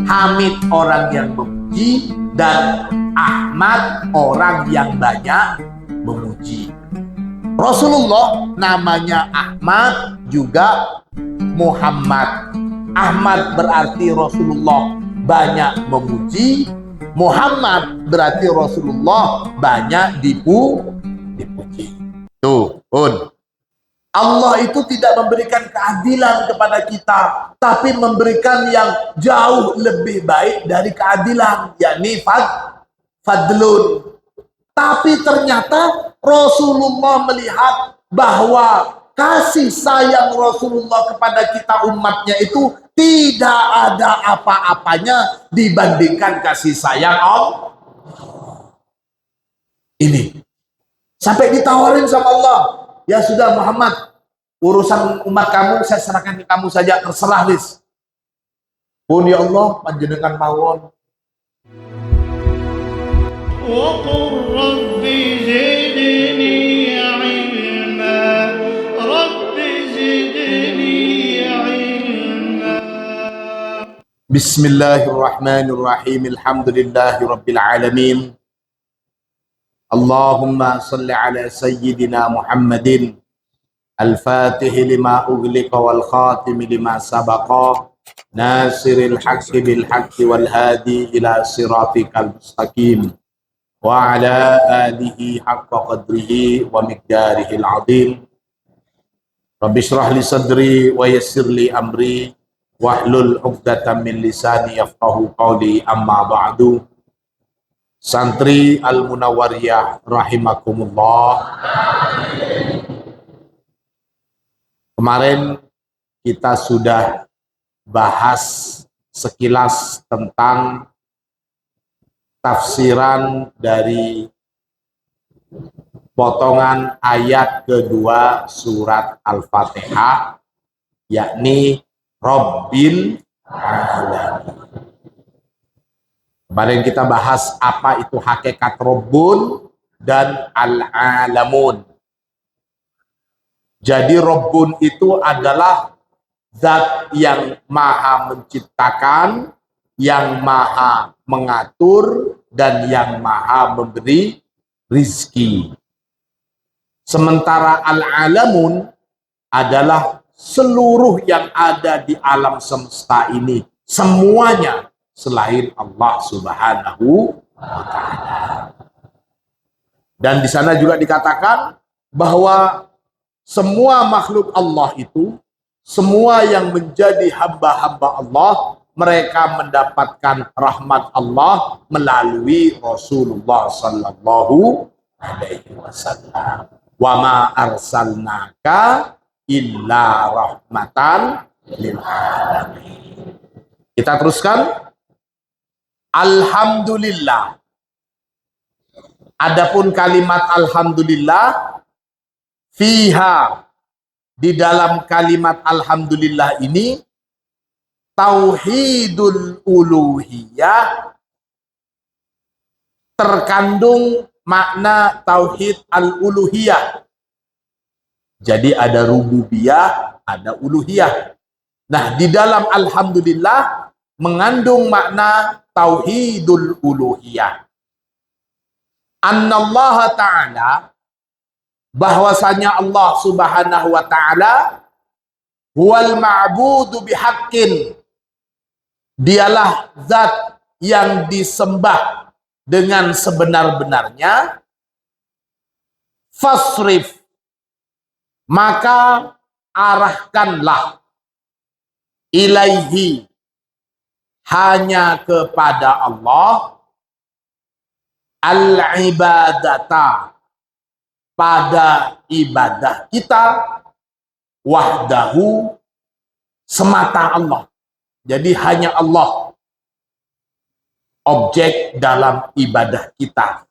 Hamid orang yang memuji, dan Ahmad orang yang banyak memuji. Rasulullah namanya Ahmad, juga Muhammad. Ahmad berarti Rasulullah banyak memuji, Muhammad berarti Rasulullah banyak dipuji. Tuh, Allah itu tidak memberikan keadilan kepada kita, tapi memberikan yang jauh lebih baik dari keadilan, yakni fadlun. Tapi ternyata Rasulullah melihat bahwa kasih sayang Rasulullah kepada kita umatnya itu tidak ada apa-apanya dibandingkan kasih sayang Allah. Ini sampai ditawarin sama Allah, ya sudah Muhammad, urusan umat kamu saya serahkan ke kamu saja, terserah Lis. Pun ya Allah, panjenengan mawon. وقل رب زدني علما رب زدني علما. Bismillahirrahmanirrahim. Alhamdulillahi rabbil alamin. Allahumma salli ala sayyidina Muhammadin al-fatihi lima ughliqa wal khatimi lima sabaqa nasiril haqqi bil haqqi wal hadi ila siratikal mustaqim wa ala alihi haqqa qadrihi wa miqdarihil azim. Rabbi shrah li sadri wa yassir li amri wahlul 'uqdatam min lisani yafqahu qawli, amma ba'du. Santri Al-Munawwariyah rahimakumullah. Kemarin kita sudah bahas sekilas tentang tafsiran dari potongan ayat kedua surat Al-Fatihah, yakni Rabbil Alamin. Kemarin kita bahas apa itu hakikat Rabbun dan Al-Alamun. Jadi Rabbun itu adalah zat yang maha menciptakan, yang maha mengatur, dan yang maha memberi rizki. Sementara Al-Alamun adalah seluruh yang ada di alam semesta ini, semuanya selain Allah Subhanahu wa Ta'ala. Dan di sana juga dikatakan bahwa semua makhluk Allah itu, semua yang menjadi hamba-hamba Allah, mereka mendapatkan rahmat Allah melalui Rasulullah sallallahu alaihi wasallam. Wa ma arsalnaka illa rahmatan lil alamin. Kita teruskan. Alhamdulillah. Adapun kalimat alhamdulillah, fiha, di dalam kalimat alhamdulillah ini tauhidul uluhiyah, terkandung makna tauhid al-uluhiyah. Jadi ada rububiyah, ada uluhiyah. Nah, di dalam alhamdulillah mengandung makna tauhidul uluhiyah. Annallaha ta'ala, bahwasanya Allah Subhanahu wa ta'ala huwal ma'budu bihaqqin, dialah zat yang disembah dengan sebenar-benarnya. Fasrif, maka arahkanlah, ilaihi, hanya kepada Allah, al-ibadata, pada ibadah kita, wahdahu, semata Allah. Jadi hanya Allah objek dalam ibadah kita,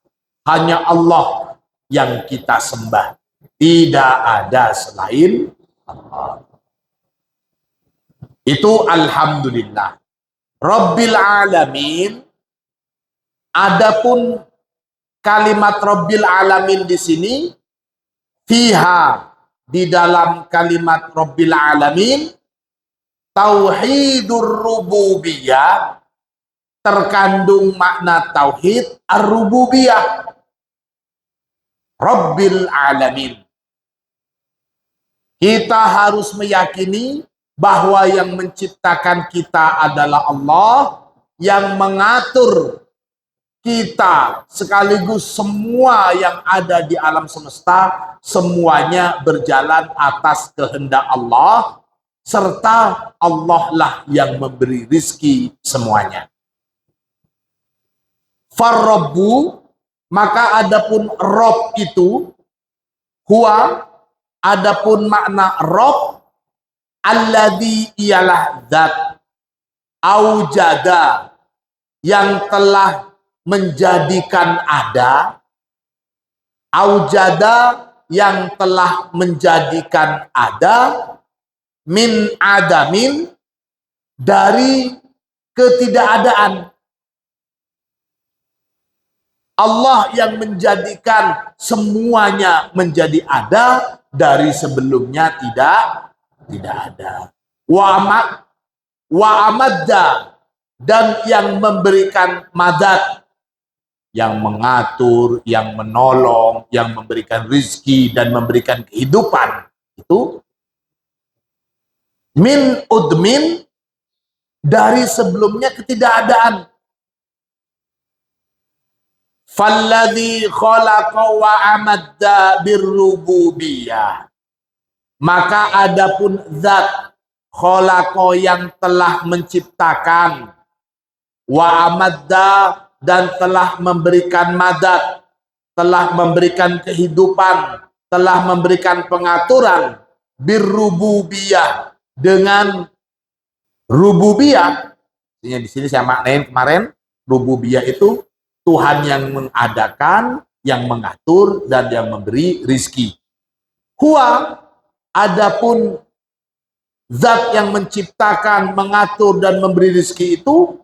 hanya Allah yang kita sembah, tidak ada selain Allah. Itu alhamdulillah. Rabbil alamin. Adapun kalimat Rabbil alamin di sini, fiha, di dalam kalimat Rabbil alamin, tauhidur rububiyah, terkandung makna tauhid ar-rububiyah, Rabbil alamin. Kita harus meyakini bahwa yang menciptakan kita adalah Allah, yang mengatur kita sekaligus semua yang ada di alam semesta, semuanya berjalan atas kehendak Allah, serta Allah lah yang memberi rizki semuanya. Farrabbu, maka adapun Rob itu, huwa, adapun makna Rob, alladzi ialah zat, aujada, yang telah menjadikan ada, aujada, yang telah menjadikan ada, min adamin, dari ketidakadaan. Allah yang menjadikan semuanya menjadi ada, dari sebelumnya tidak ada. Wa amadda, dan yang memberikan madad, yang mengatur, yang menolong, yang memberikan rizki dan memberikan kehidupan, itu min udmin, dari sebelumnya ketidakadaan. Falladzi khalaqa wa amadda birrububiyah, maka adapun zat khalaqa, yang telah menciptakan, wa amadda, dan telah memberikan madad, telah memberikan kehidupan, telah memberikan pengaturan, birrububiyah, dengan rububiyah. Di sini saya maknain kemarin, rububiyah itu Tuhan yang mengadakan, yang mengatur, dan yang memberi rizki. Huwa, adapun zat yang menciptakan, mengatur, dan memberi rizki itu,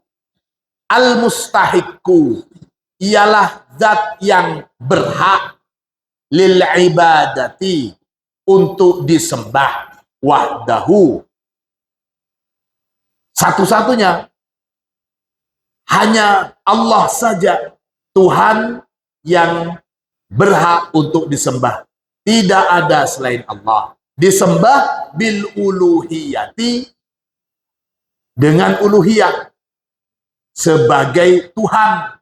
al-mustahiqu, ialah zat yang berhak, lil ibadati, untuk disembah, wahdahu, satu-satunya. Hanya Allah saja Tuhan yang berhak untuk disembah. Tidak ada selain Allah. Disembah bil uluhiyati, dengan uluhiyah, sebagai Tuhan.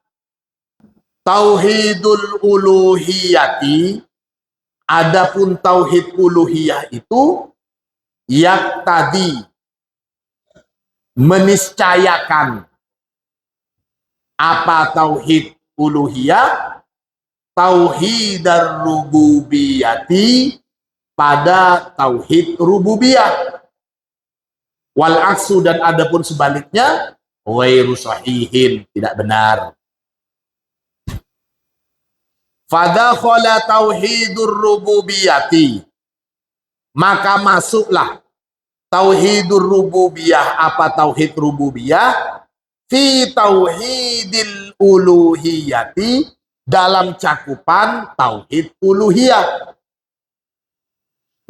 Tauhidul uluhiyati, adapun tauhid uluhiyah itu, yaktadi, meniscayakan. Apa tauhid uluhiyah? Tauhid ar-rububiyati, pada tauhid rububiyah. Wal aksu, dan adapun sebaliknya, ghairu sahihin, tidak benar. Fadakhala tauhidur rububiyati, maka masuklah tauhidur rububiyah. Apa tauhid rububiyah? Fi tauhidil uluhiyati, dalam cakupan tauhid uluhiyah.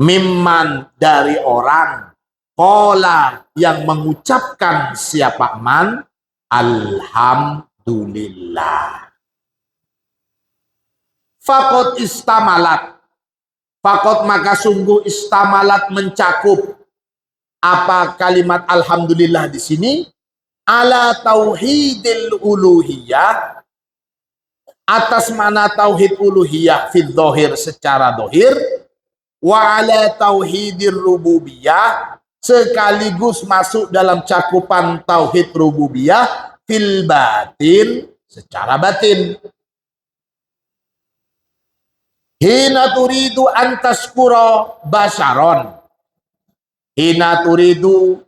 Mimman, dari orang, qala, yang mengucapkan siapa man, alhamdulillah. Faqad istamalat, faqad, maka sungguh, istamalat, mencakup. Apa kalimat alhamdulillah di sini? Ala tauhidil uluhiyah, atas mana tauhid uluhiyah, fil dhahir, secara dhahir, wa ala tauhidir rububiyah, sekaligus masuk dalam cakupan tauhid rububiyah, fil batin, secara batin. Hina turidu antaskura basyaron, hina turidu,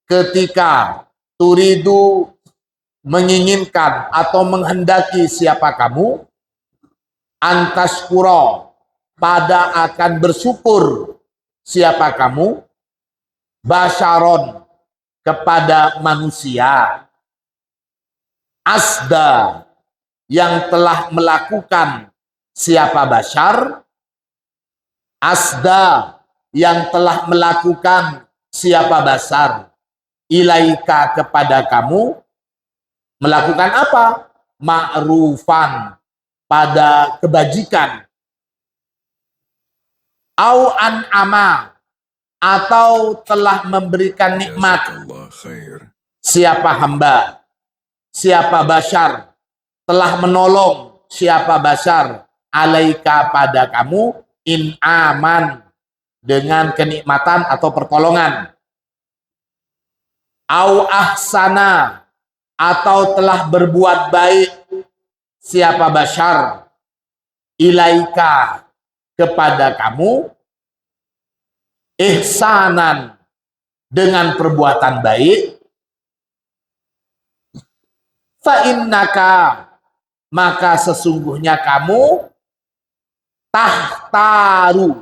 ketika, turidu, menginginkan atau menghendaki siapa kamu, antaskura, pada akan bersyukur siapa kamu, basyaron, kepada manusia, asda, yang telah melakukan siapa basyar, asda, yang telah melakukan siapa basar, ilaika, kepada kamu, Melakukan apa? Ma'rufan, pada kebajikan. Au an'ama, atau telah memberikan nikmat. Siapa hamba, siapa bashar, telah menolong siapa bashar, alaika pada kamu, in aman, dengan kenikmatan atau pertolongan. Au ahsana, atau telah berbuat baik siapa bashar, ilaika, kepada kamu, ihsanan, dengan perbuatan baik, fa innaka, maka sesungguhnya kamu, tahtaru,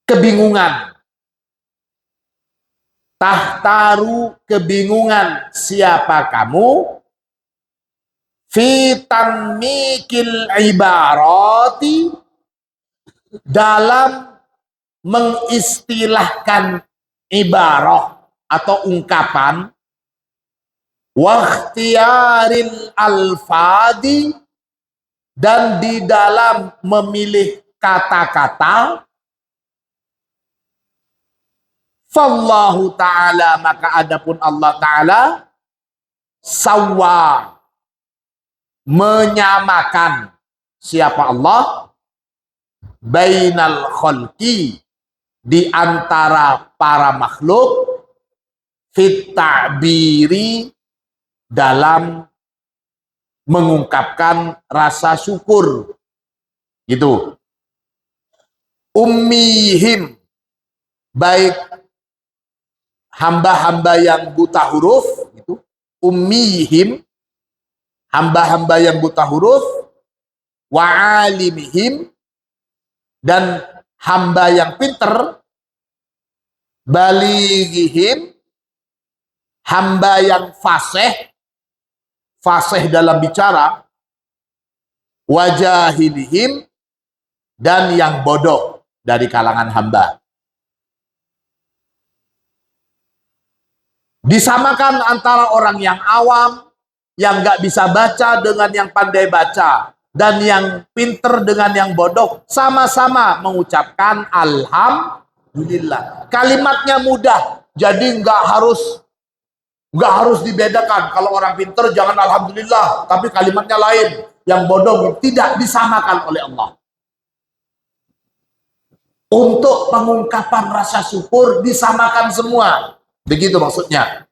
kebingungan. Tahtaru, kebingungan siapa kamu, fi tanmikil ibarati, dalam mengistilahkan ibarah atau ungkapan, wakhtiyaril alfadi, dan di dalam memilih kata-kata, fallahu ta'ala, maka adapun Allah ta'ala, sawwa, menyamakan siapa Allah, bainal khalqi, di antara para makhluk, fit ta'biri, dalam mengungkapkan rasa syukur, gitu. Ummihim, baik hamba-hamba yang buta huruf, gitu. Ummihim, hamba-hamba yang buta huruf, wa alimihim, dan hamba yang pinter, balighihim, hamba yang fasih dalam bicara, wajahilihim, dan yang bodoh dari kalangan hamba. Disamakan antara orang yang awam, yang nggak bisa baca dengan yang pandai baca, dan yang pinter dengan yang bodoh, sama-sama mengucapkan alhamdulillah. Kalimatnya mudah, jadi nggak harus dibedakan. Kalau orang pinter jangan alhamdulillah, tapi kalimatnya lain. Yang bodoh tidak, disamakan oleh Allah. Untuk pengungkapan rasa syukur disamakan semua. Begitu maksudnya.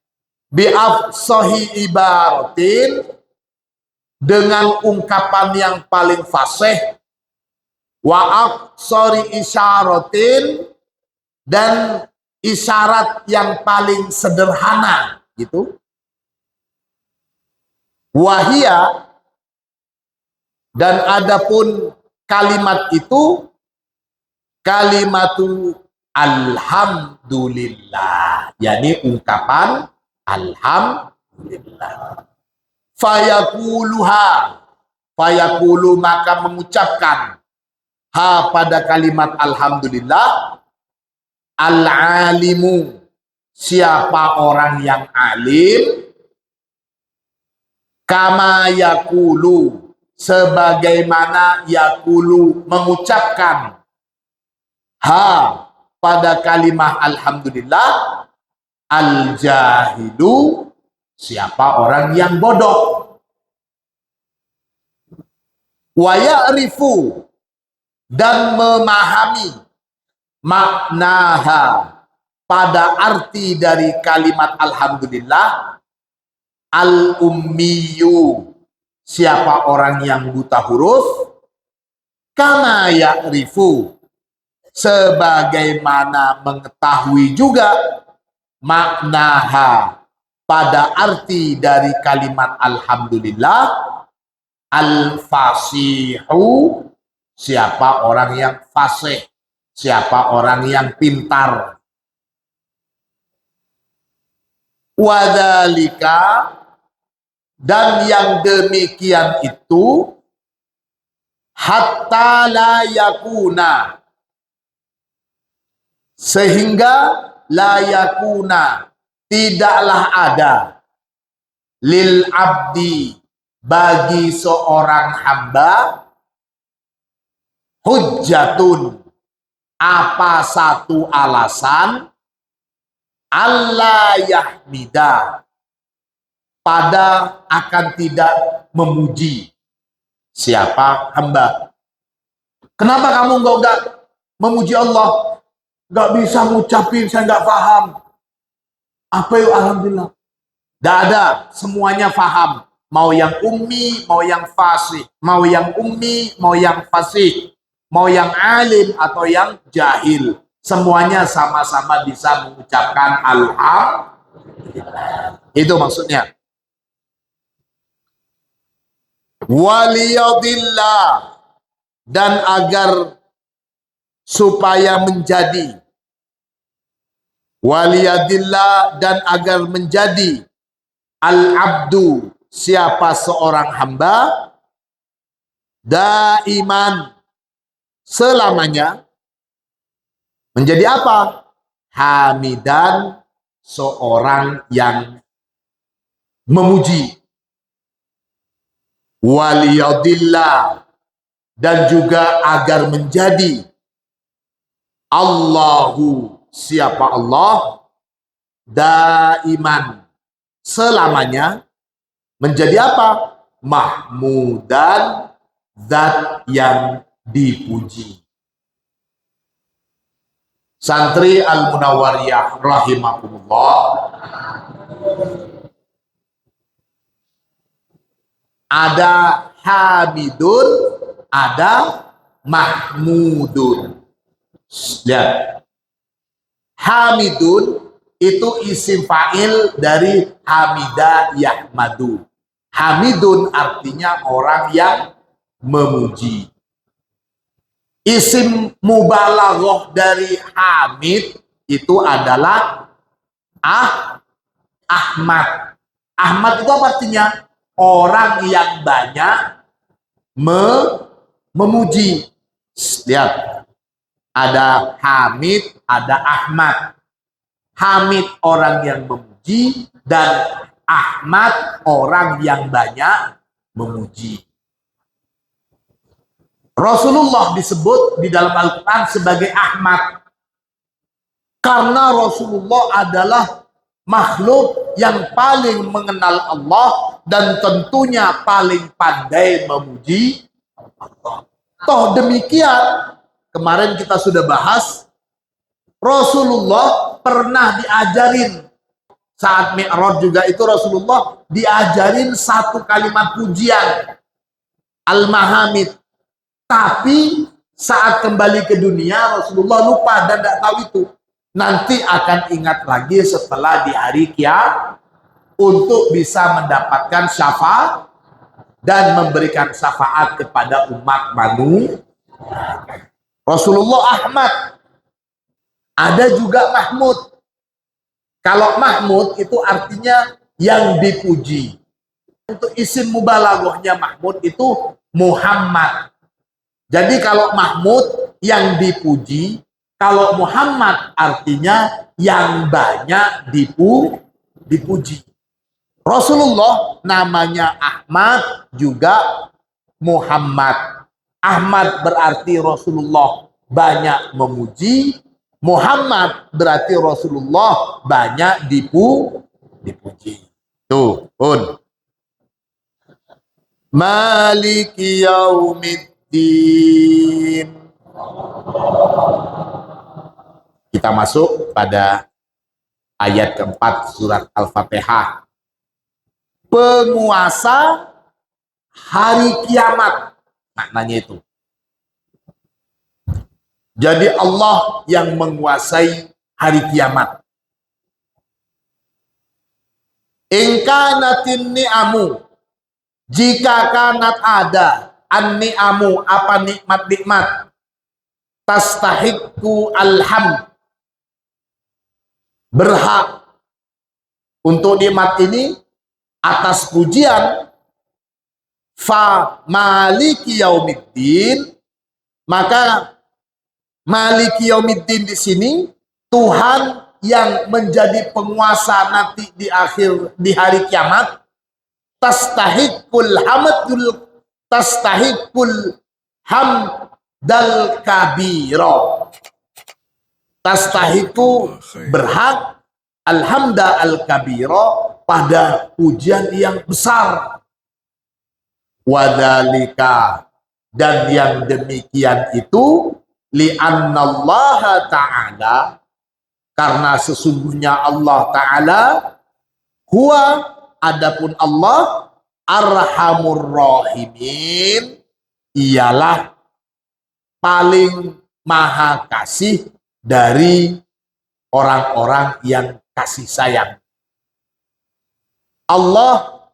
Bi'afsahi ibaratin, dengan ungkapan yang paling fasih, wa aqsari isyaratin, dan isyarat yang paling sederhana, gitu. Wahia, dan adapun kalimat itu, kalimatu alhamdulillah, yakni ungkapan alhamdulillah. Fayaqulu, maka mengucapkan ha pada kalimat alhamdulillah, al-alimu, siapa orang yang alim, kama yaqulu, sebagaimana yaqulu mengucapkan ha pada kalimat alhamdulillah, al-jahilu, siapa orang yang bodoh, wa ya'rifu, dan memahami maknaha, pada arti dari kalimat alhamdulillah, al-ummiyu, siapa orang yang buta huruf, kama ya'rifu, sebagaimana mengetahui juga maknaha, pada arti dari kalimat alhamdulillah, al-fasihu, siapa orang yang fasih, siapa orang yang pintar. Wadzalika, dan yang demikian itu, hatta la yakuna, sehingga la yakuna, tidaklah ada, lil abdi, bagi seorang hamba, hujjatun, apa satu alasan, Allah yahmida, pada akan tidak memuji siapa hamba. Kenapa kamu enggak memuji Allah? Enggak bisa ngucapin, saya enggak paham. Apa yuk alhamdulillah? Enggak ada, semuanya paham. Mau yang ummi, mau yang fasih. Mau yang ummi, mau yang fasih. Mau yang alim atau yang jahil. Semuanya sama-sama bisa mengucapkan alhamdulillah. Itu maksudnya. Waliyadillah, dan agar supaya menjadi, waliyadillah, dan agar menjadi, al-abdu, siapa seorang hamba, daiman, selamanya, menjadi apa? Hamidan, seorang yang memuji. Waliyadillah, dan juga agar menjadi, Allahu, siapa Allah, daiman, selamanya, menjadi apa? Mahmudan, zat yang dipuji. Santri Al-Munawwariyah rahimakumullah, ada hamidun, ada mahmudun. Lihat, hamidun itu isim fa'il dari hamida yahmadu. Hamidun artinya orang yang memuji. Isim mubalaghah dari hamid itu adalah Ahmad. Ahmad itu apa artinya? Orang yang banyak memuji. Lihat, ada Hamid, ada Ahmad. Hamid orang yang memuji, dan Ahmad orang yang banyak memuji. Rasulullah disebut di dalam Al-Quran sebagai Ahmad karena Rasulullah adalah makhluk yang paling mengenal Allah dan tentunya paling pandai memuji Allah. Toh demikian, kemarin kita sudah bahas, Rasulullah pernah diajarin saat Mi'raj juga itu Rasulullah diajarin satu kalimat pujian, Al-Mahamid. Tapi saat kembali ke dunia Rasulullah lupa dan tidak tahu itu. Nanti akan ingat lagi setelah di hari kiamat untuk bisa mendapatkan syafaat dan memberikan syafaat kepada umat manusia. Rasulullah Ahmad. Ada juga Mahmud. Kalau Mahmud itu artinya yang dipuji. Untuk isim mubalaghahnya Mahmud itu Muhammad. Jadi kalau Mahmud yang dipuji, kalau Muhammad artinya yang banyak dipuji. Rasulullah namanya Ahmad juga Muhammad. Ahmad berarti Rasulullah banyak memuji, Muhammad berarti Rasulullah banyak dipuji. Tuh, pun. Maliki yaumiddin. Kita masuk pada ayat keempat surat Al-Fatihah. Penguasa hari kiamat. Maknanya itu. Jadi Allah yang menguasai hari kiamat. Ingkanatin ni'amu. Jika kanat ada an-ni'amu, apa nikmat-nikmat, tastahiqu alhamd, berhak untuk nikmat ini atas pujian, fa maliki yaumiddin, maka maliki yaumiddin di sini Tuhan yang menjadi penguasa nanti di hari kiamat, tastahiqul hamdal kabiro. Tastahiqu berhak alhamda al kabiro pada pujian yang besar. Wadhalika, dan yang demikian itu li'annallaha ta'ala, karena sesungguhnya Allah Ta'ala huwa, adapun Allah, arhamur rahimin, ialah paling maha kasih dari orang-orang yang kasih sayang. Allah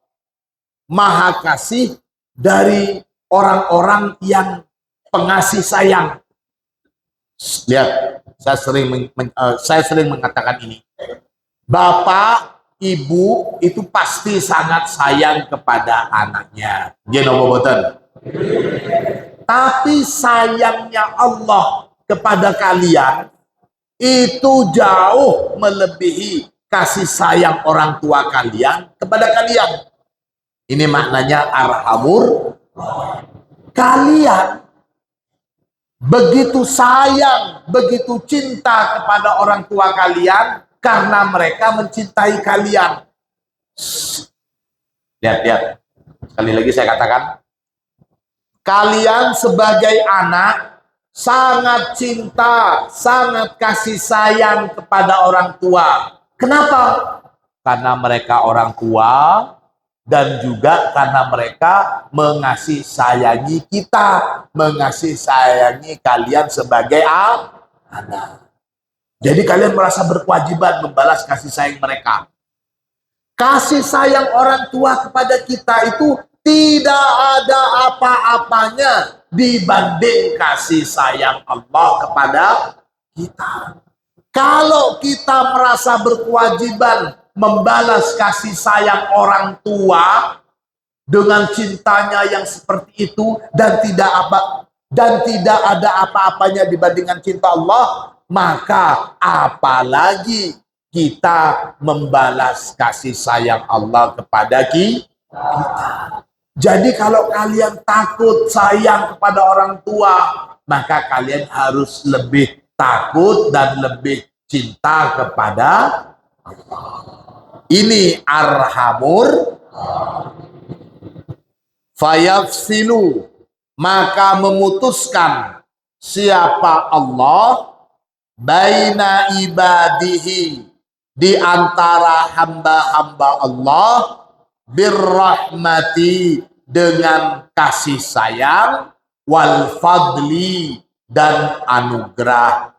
maha kasih dari orang-orang yang pengasih sayang. Lihat, saya sering mengatakan ini. Bapak, ibu itu pasti sangat sayang kepada anaknya. Genoboboten. Tapi sayangnya Allah kepada kalian itu jauh melebihi kasih sayang orang tua kalian kepada kalian. Ini maknanya arhamur. Kalian begitu sayang, begitu cinta kepada orang tua kalian karena mereka mencintai kalian. Lihat. Sekali lagi saya katakan, kalian sebagai anak sangat cinta, sangat kasih sayang kepada orang tua. Kenapa? Karena mereka orang tua, dan juga karena mereka mengasihi sayangi kita, mengasihi sayangi kalian sebagai anak. Jadi kalian merasa berkewajiban membalas kasih sayang mereka. Kasih sayang orang tua kepada kita itu tidak ada apa-apanya dibanding kasih sayang Allah kepada kita. Kalau kita merasa berkewajiban membalas kasih sayang orang tua dengan cintanya yang seperti itu dan tidak ada apa-apanya dibandingkan cinta Allah, maka apalagi kita membalas kasih sayang Allah kepada kita. Jadi kalau kalian takut sayang kepada orang tua, maka kalian harus lebih takut dan lebih cinta kepada Allah. Ini arhamur. Fayafsilu, maka memutuskan siapa Allah baina ibadihi, di antara hamba-hamba Allah, birrahmati, dengan kasih sayang, wal fadli, dan anugerah.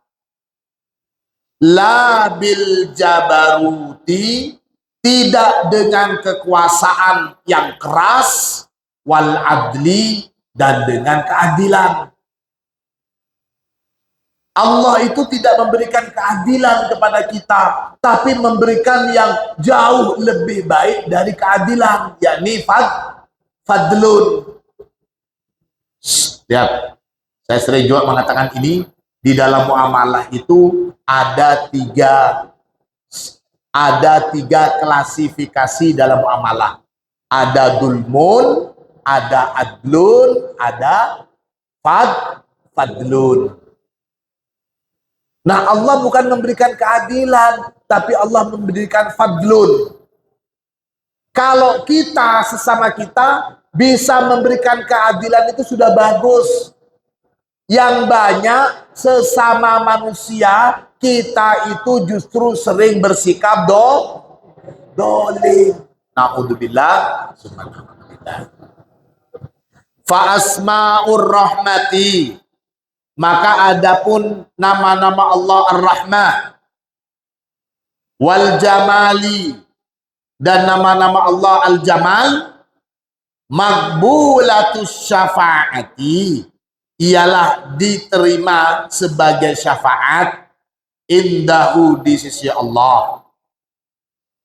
La bil jabaruti, tidak dengan kekuasaan yang keras, wal adli, dan dengan keadilan. Allah itu tidak memberikan keadilan kepada kita, tapi memberikan yang jauh lebih baik dari keadilan, yakni fadlun. Lihat, saya sering juga mengatakan ini, di dalam muamalah itu ada tiga klasifikasi dalam muamalah. Ada dulmun, ada adlun, ada fadlun. Nah, Allah bukan memberikan keadilan, tapi Allah memberikan fadlun. Kalau kita, sesama kita, bisa memberikan keadilan itu sudah bagus. Yang banyak, sesama manusia, kita itu justru sering bersikap dolim. Na'udzubillah. Fa asma'ur rahmati, maka adapun nama-nama Allah Ar-Rahman, wal Jamali, dan nama-nama Allah Al-Jamal, maqbulatus syafa'ati, ialah diterima sebagai syafaat indahu, di sisi Allah,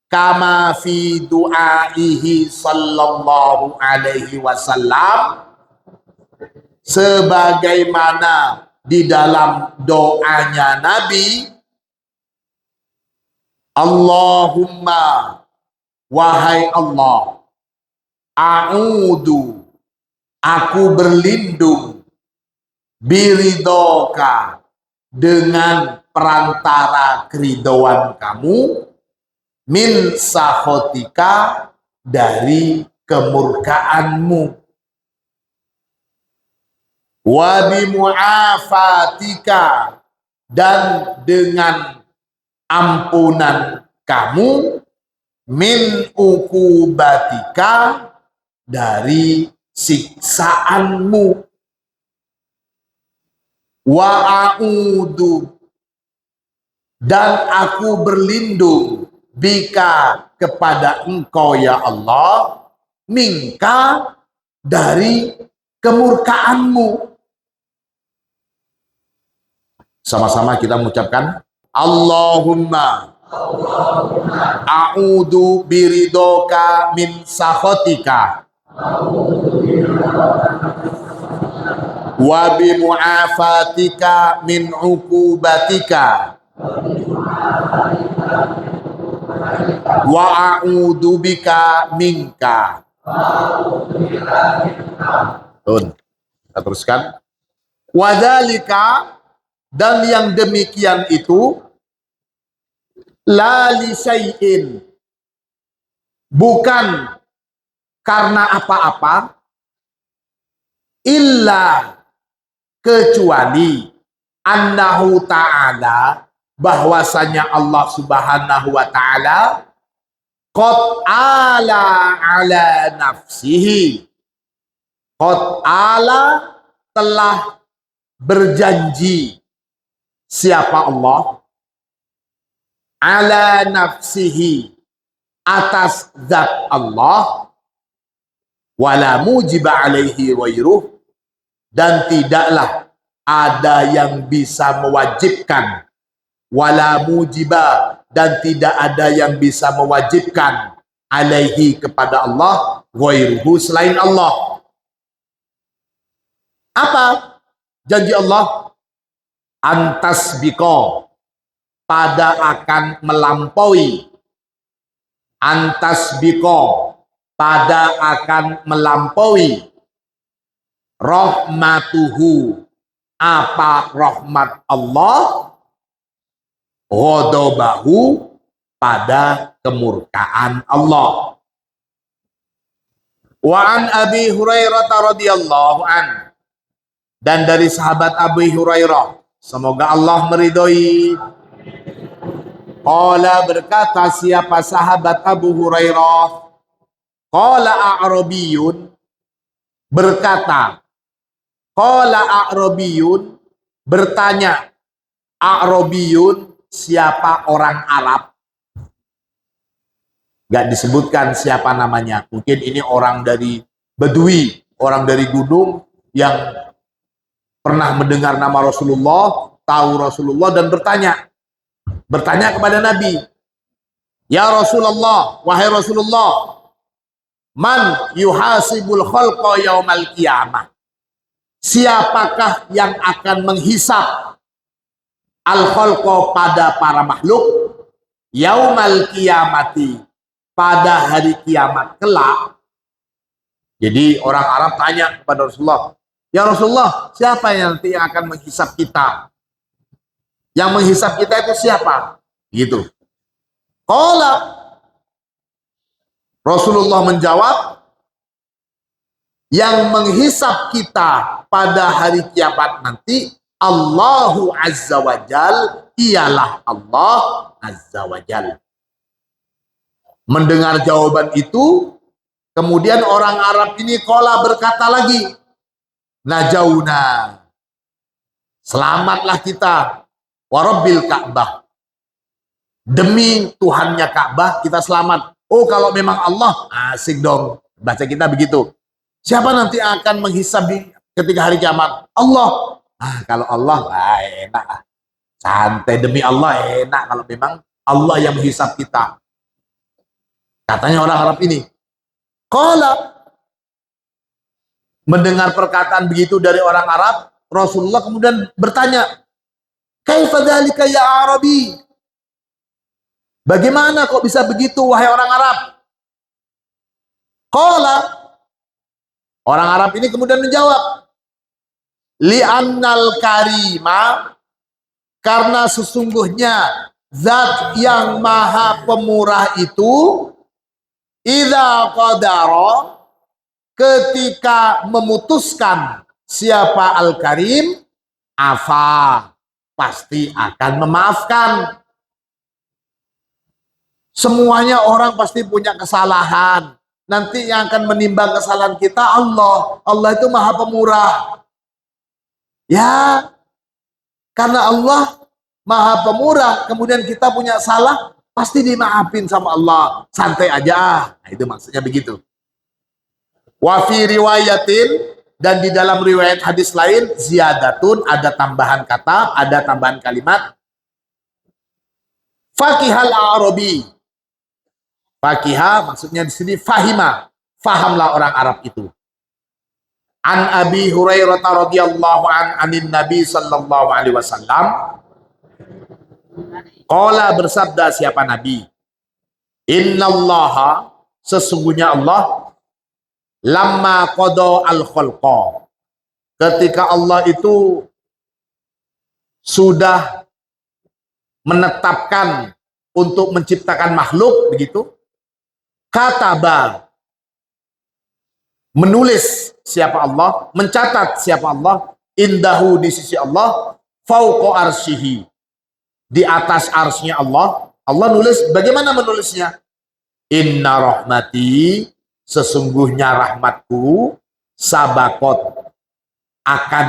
kama fi du'aihi sallallahu alaihi wasallam, sebagaimana di dalam doanya Nabi, Allahumma, wahai Allah, a'udzu, aku berlindung, biridoka, dengan perantara keridhaan kamu, min sahotika, dari kemurkaanmu, wa bimu'afatika, dan dengan ampunan kamu, min ukubatika, dari siksaanmu, wa a'udzu, dan aku berlindung, bika, kepada engkau ya Allah, minka, dari kemurkaanmu. Sama-sama kita mengucapkan Allahumma a'udzu biridoka min sakhatika wa bimu'afatika min uqubatika wa a'udzu bika minka. Kita teruskan. Wadzalika, dan yang demikian itu, la li syai'in, bukan karena apa-apa, illa, kecuali, annahu ta'ala, bahwasanya Allah subhanahu wa ta'ala, qad ala ala nafsihi, qad ala, telah berjanji, siapa Allah, ala nafsihi, atas zat Allah, wala mujiba alaihi wairuh, dan tidaklah ada yang bisa mewajibkan, wala mujiba, dan tidak ada yang bisa mewajibkan, alaihi, kepada Allah, wairuhu, selain Allah. Apa janji Allah? Antasbiko, pada akan melampaui, antasbiko, pada akan melampaui, rahmatuhu, apa rahmat Allah, ghadabahu, pada kemurkaan Allah. Wa an Abi Hurairah radhiyallahu an, dan dari sahabat Abu Hurairah, semoga Allah meridhoi, qala, berkata siapa sahabat Abu Hurairah, qala a'rabiyun, berkata, qala a'rabiyun, bertanya, a'rabiyun, siapa orang Arab, gak disebutkan siapa namanya, mungkin ini orang dari Badui, orang dari gunung yang pernah mendengar nama Rasulullah, tahu Rasulullah, dan bertanya kepada Nabi, ya Rasulullah, wahai Rasulullah, man yuhasibul khalqa yaumal qiyamah, siapakah yang akan menghisap al khalqa, pada para makhluk, yaumal qiyamati, pada hari kiamat kelak. Jadi orang Arab tanya kepada Rasulullah, ya Rasulullah, siapa yang nanti akan menghisap kita? Yang menghisap kita itu siapa? Gitu. Qala, Rasulullah menjawab, yang menghisap kita pada hari kiamat nanti, Allahu Azza wa Jal, ialah Allah Azza wa Jal. Mendengar jawaban itu, kemudian orang Arab ini qala, berkata lagi, najauna, selamatlah kita, warabbil Ka'bah, demi Tuhannya Ka'bah kita selamat. Oh, kalau memang Allah, asik dong, baca kita begitu. Siapa nanti akan menghisab ketika hari kiamat? Allah. Kalau Allah, enak, santai, demi Allah enak, kalau memang Allah yang menghisab kita. Katanya orang Arab ini. Qala, mendengar perkataan begitu dari orang Arab, Rasulullah kemudian bertanya, kaifa dzalika ya Arabi? Bagaimana kok bisa begitu wahai orang Arab? Qala, Orang Arab ini kemudian menjawab, li'annal karima, karena sesungguhnya zat yang maha pemurah itu idza qadara, ketika memutuskan siapa al-karim, afa, pasti akan memaafkan. Semuanya orang pasti punya kesalahan. Nanti yang akan menimbang kesalahan kita Allah. Allah itu maha pemurah. Ya, karena Allah maha pemurah, kemudian kita punya salah, pasti dimaafin sama Allah. Santai aja. Nah, itu maksudnya begitu. Wa fi riwayatin, dan di dalam riwayat hadis lain, ziyadatun, ada tambahan kata, ada tambahan kalimat. Fakihal Arabi. Fakihah maksudnya di sini fahima, fahamlah orang Arab itu. An Abi Hurairah radhiyallahu anin Nabi sallallahu alaihi wasallam. Qala, bersabda siapa Nabi? Innallaha, sesungguhnya Allah, lamma qada al-khalqa, ketika Allah itu sudah menetapkan untuk menciptakan makhluk, begitu, kataba, menulis siapa Allah, mencatat siapa Allah, indahu, di sisi Allah, fauqa arsyihi, di atas arsy-Nya Allah. Allah nulis, bagaimana menulisnya? Inna rahmati, sesungguhnya rahmatku, sabakot, akan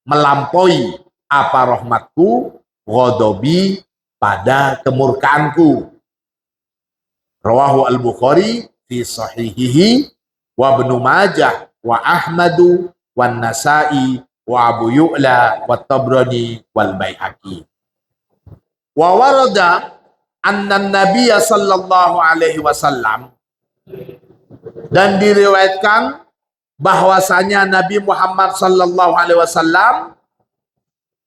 melampaui apa rahmatku, ghadabi, pada kemurkaanku. Rawahu al-Bukhari fi sahihihi, wa Ibnu Majah, wa Ahmadu, wa Nasa'i, wa Abu Yu'la, wa Tabrani, wal Baihaqi. Wa warada anna Nabiya sallallahu alaihi wasallam, dan diriwayatkan bahwasanya Nabi Muhammad sallallahu alaihi wasallam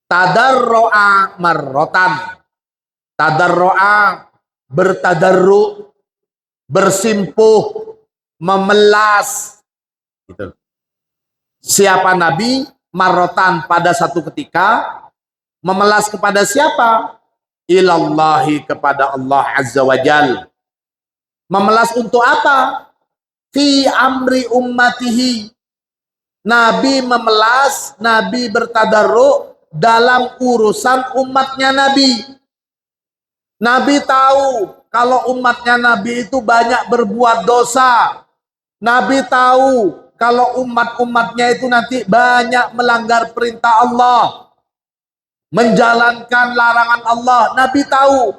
tadarro'a marrotan, tadarro'a, bertadarru, bersimpuh, memelas, gitu. Siapa Nabi? Marrotan, pada satu ketika. Memelas kepada siapa? Ilallahi, kepada Allah azza wa jal. Memelas untuk apa? Fi amri ummatihi, Nabi memelas, Nabi bertadarru dalam urusan umatnya Nabi. Nabi tahu kalau umatnya Nabi itu banyak berbuat dosa. Nabi tahu kalau umat-umatnya itu nanti banyak melanggar perintah Allah, menjalankan larangan Allah. Nabi tahu.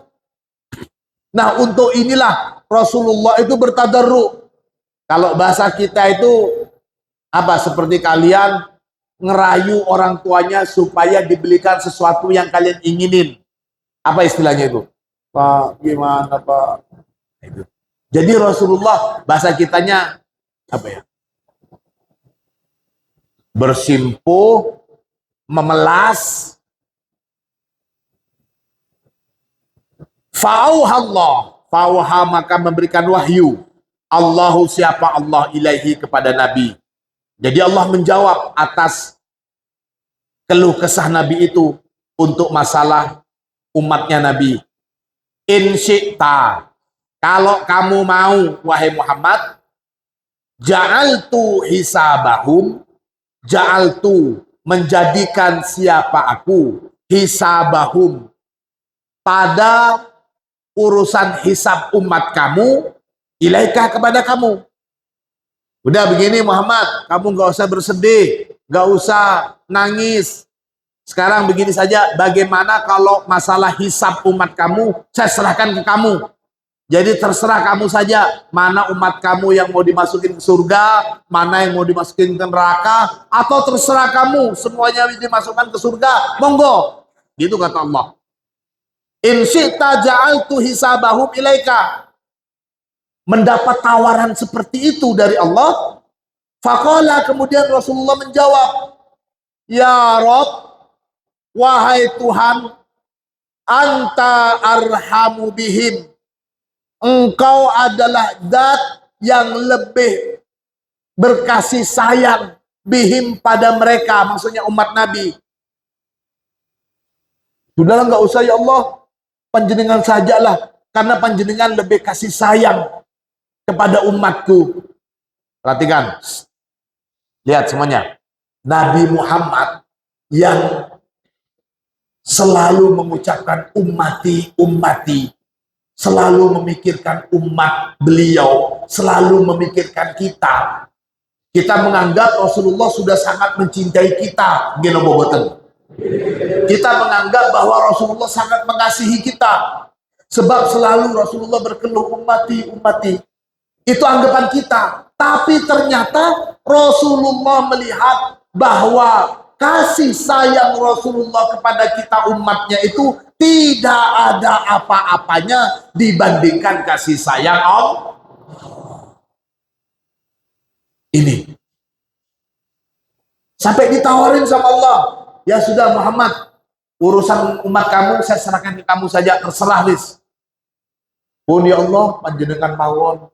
Nah, untuk inilah Rasulullah itu bertadarru. Kalau bahasa kita itu apa? Seperti kalian ngerayu orang tuanya supaya dibelikan sesuatu yang kalian inginin. Apa istilahnya itu? Pak, gimana Pak? Itu. Jadi Rasulullah bahasa kitanya apa ya? Bersimpuh, memelas. Fa'auhallah, fa'auha, maka memberikan wahyu. Allahu, siapa Allah, ilaihi, kepada Nabi. Jadi Allah menjawab atas keluh kesah Nabi itu untuk masalah umatnya Nabi. In syi'ta, kalau kamu mau wahai Muhammad, ja'altu hisabahum, ja'altu, menjadikan siapa aku, hisabahum, pada urusan hisab umat kamu, ilaika, kepada kamu. Udah begini Muhammad, kamu gak usah bersedih, gak usah nangis. Sekarang begini saja, bagaimana kalau masalah hisab umat kamu, saya serahkan ke kamu. Jadi terserah kamu saja, mana umat kamu yang mau dimasukin ke surga, mana yang mau dimasukin ke neraka, atau terserah kamu, semuanya dimasukkan ke surga, monggo. Gitu kata Allah. In syi'ta ja'altu hisabahum ilaika. Mendapat tawaran seperti itu dari Allah. Faqala, kemudian Rasulullah menjawab, ya Rabb, wahai Tuhan, anta arhamu bihim, engkau adalah zat yang lebih berkasih sayang bihim pada mereka, maksudnya umat Nabi. Sudahlah, nggak usah ya Allah, panjenengan sajalah, karena panjenengan lebih kasih sayang kepada umatku. Perhatikan, lihat semuanya. Nabi Muhammad yang selalu mengucapkan ummati, ummati, selalu memikirkan umat beliau, selalu memikirkan kita. Kita menganggap Rasulullah sudah sangat mencintai kita, kita menganggap bahwa Rasulullah sangat mengasihi kita, sebab selalu Rasulullah berkeluh ummati, ummati. Itu anggapan kita. Tapi ternyata Rasulullah melihat bahwa kasih sayang Rasulullah kepada kita umatnya itu tidak ada apa-apanya dibandingkan kasih sayang Allah. Ini sampai ditawarin sama Allah, ya sudah Muhammad, urusan umat kamu saya serahkan ke kamu saja, terserah Lis. Pun ya Allah, panjenengan mawon,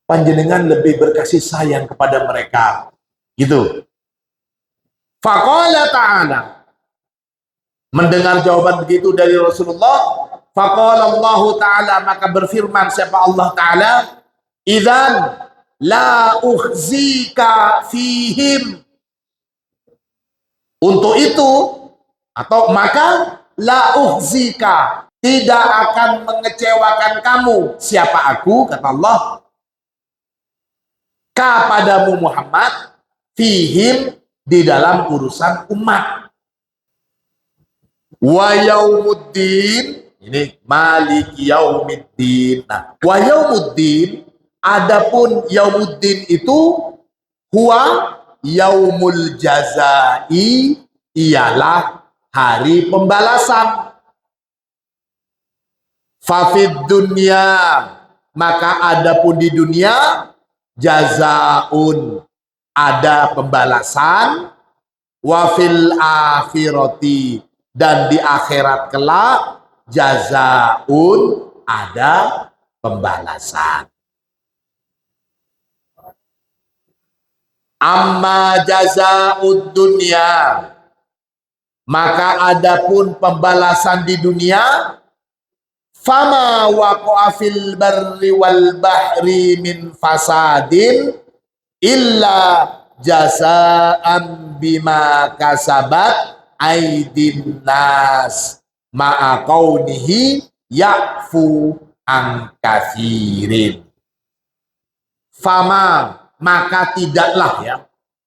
panjenengan lebih berkasih sayang kepada mereka. Gitu. Faqala ta'ala, mendengar jawaban begitu dari Rasulullah, faqala Allah ta'ala, maka berfirman siapa Allah ta'ala, idzan la ukhzika fihim, untuk itu atau maka la ukhzika, tidak akan mengecewakan kamu. Siapa aku, kata Allah, kepadamu Muhammad, fihim, di dalam urusan umat. Wa yaumuddin, ini maliki yaumiddin. Nah, wa yaumuddin, adapun yaumuddin itu huwa yaumul jazai, ialah hari pembalasan. Fafid dunya, maka adapun di dunia, jazaun, ada pembalasan, wafil akhirati, dan di akhirat kelak, jazaun, ada pembalasan. Amma jazaud dunya, maka adapun pembalasan di dunia, fama waqa'a fil barri wal bahri min fasadin illa jazaan bima kasabat aidin nas ma'a kaunihi ya'fu an katsirin. Fama, maka tidaklah, ya,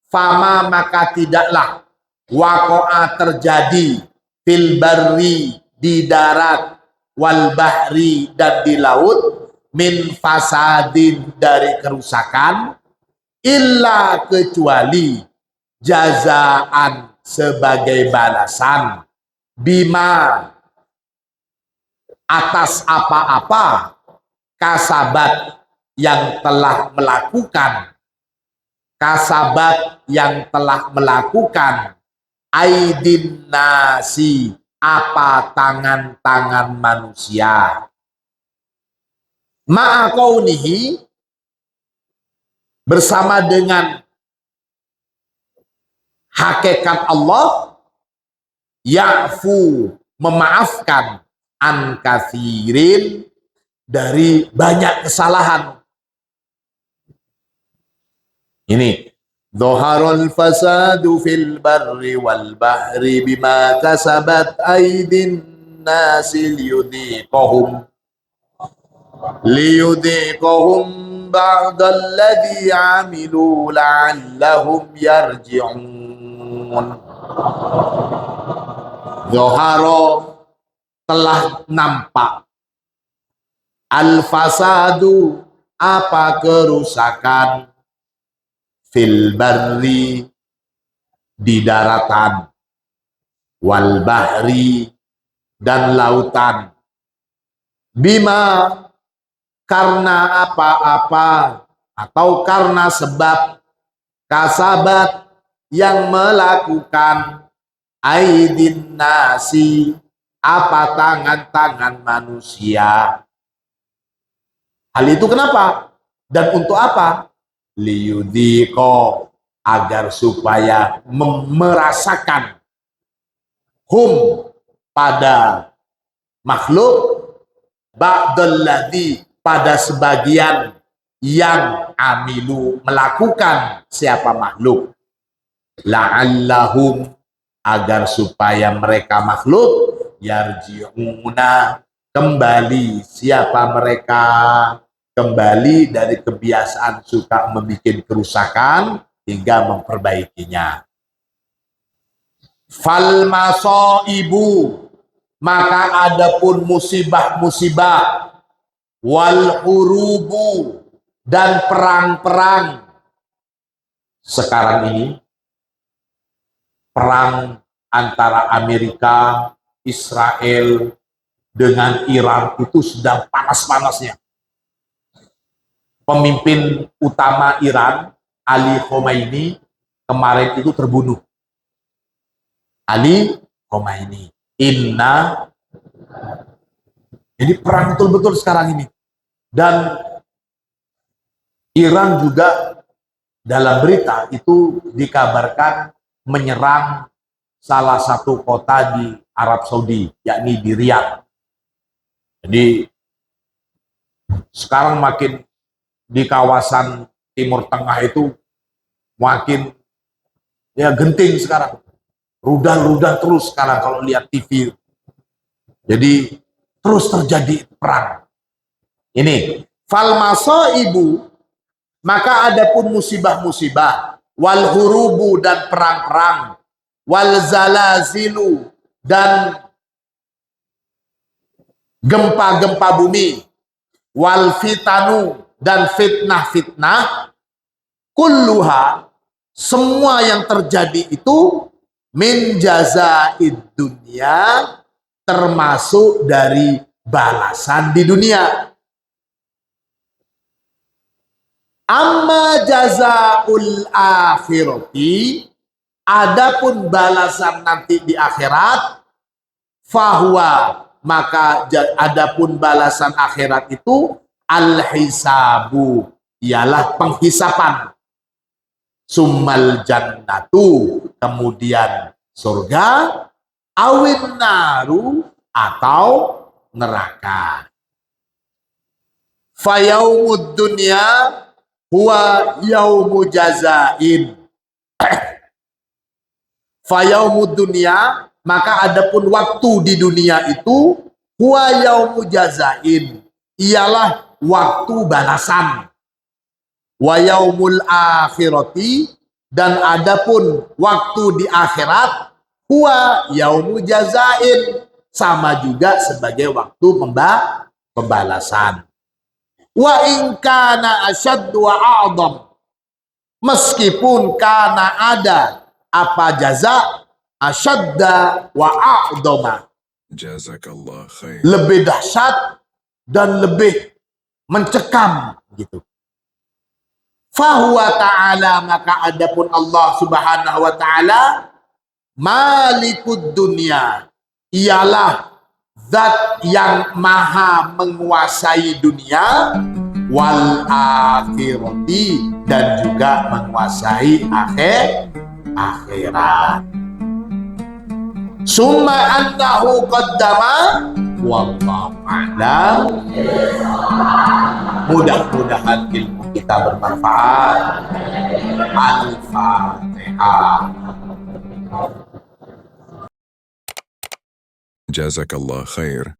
fama, maka tidaklah, waqa'a, terjadi, fil barri, di darat, wal bahri, dan di laut, min fasadin, dari kerusakan, illa, kecuali, jazaan, sebagai balasan, bima, atas apa-apa, kasabat, yang telah melakukan, kasabat, yang telah melakukan, aidin nasi, apa tangan-tangan manusia, ma'a kaunihi, bersama dengan hakikat Allah, ya'fu, memaafkan, an katsirin, dari banyak kesalahan. Ini dhaharul fasadu fil barri wal bahri bima kasabat aydin nasi liyudhiqahum ba'dalladhi amilu la'allahum yarji'un. Dhahara, telah nampak, al-fasadu, apa kerusakan, fil barri, di daratan, wal bahri, dan lautan, bima, karena apa-apa, atau karena sebab, kasabat, yang melakukan, aidin nasi, apa tangan-tangan manusia. Hal itu kenapa? Dan untuk apa? liyudhiqa, agar supaya merasakan hum, pada makhluk, ba'dalladzi, pada sebagian yang amilu, melakukan siapa makhluk, la'allahum, agar supaya mereka makhluk yarji'una, kembali siapa mereka, kembali dari kebiasaan suka membuat kerusakan hingga memperbaikinya. Fal masaibu, maka adapun musibah-musibah, wal hurubu, dan perang-perang. Sekarang ini perang antara Amerika, Israel dengan Iran itu sedang panas-panasnya. Pemimpin utama Iran, Ali Khomeini, kemarin itu terbunuh. Ali Khomeini. Jadi perang betul-betul sekarang ini. Dan Iran juga dalam berita itu dikabarkan menyerang salah satu kota di Arab Saudi, yakni di Riyadh. Jadi sekarang makin di kawasan Timur Tengah itu makin ya genting sekarang. Rudal-rudal terus sekarang kalau lihat TV. Jadi terus terjadi perang. Ini fal masaibu, maka adapun musibah-musibah, wal hurubu, dan perang-perang, wal zalazilu, dan gempa-gempa bumi, wal fitanu, dan fitnah-fitnah, kulluha, semua yang terjadi itu min jazaid dunia, termasuk dari balasan di dunia. Amma jazaul akhirati, adapun balasan nanti di akhirat, fahuwa, maka adapun balasan akhirat itu al-hisabu, ialah penghisapan. Summal jannatu, kemudian surga, awin naru, atau neraka. Fayaumud dunya huwa yaumu jazain. Fayaumud dunya, maka adapun waktu di dunia itu, huwa yaumu jazain, ialah waktu balasan. Wa yaumul akhirati, dan adapun waktu di akhirat, huwa yaumu jazain, sama juga sebagai waktu pembalasan. Wa in kana asyad wa a'dham, meskipun kana ada apa jaza asyadda wa a'dhama, Jazakallah khair, lebih dahsyat dan lebih mencekam gitu. Fahuwa ta'ala, maka adapun Allah subhanahu wa ta'ala, malikud dunia, ialah zat yang maha menguasai dunia, wal akhirati, dan juga menguasai akhirat. Summa annahu qaddama, wallahu a'lam. Mudah-mudahan ilmu kita bermanfaat. Al-Fatihah. Jazakallah khair.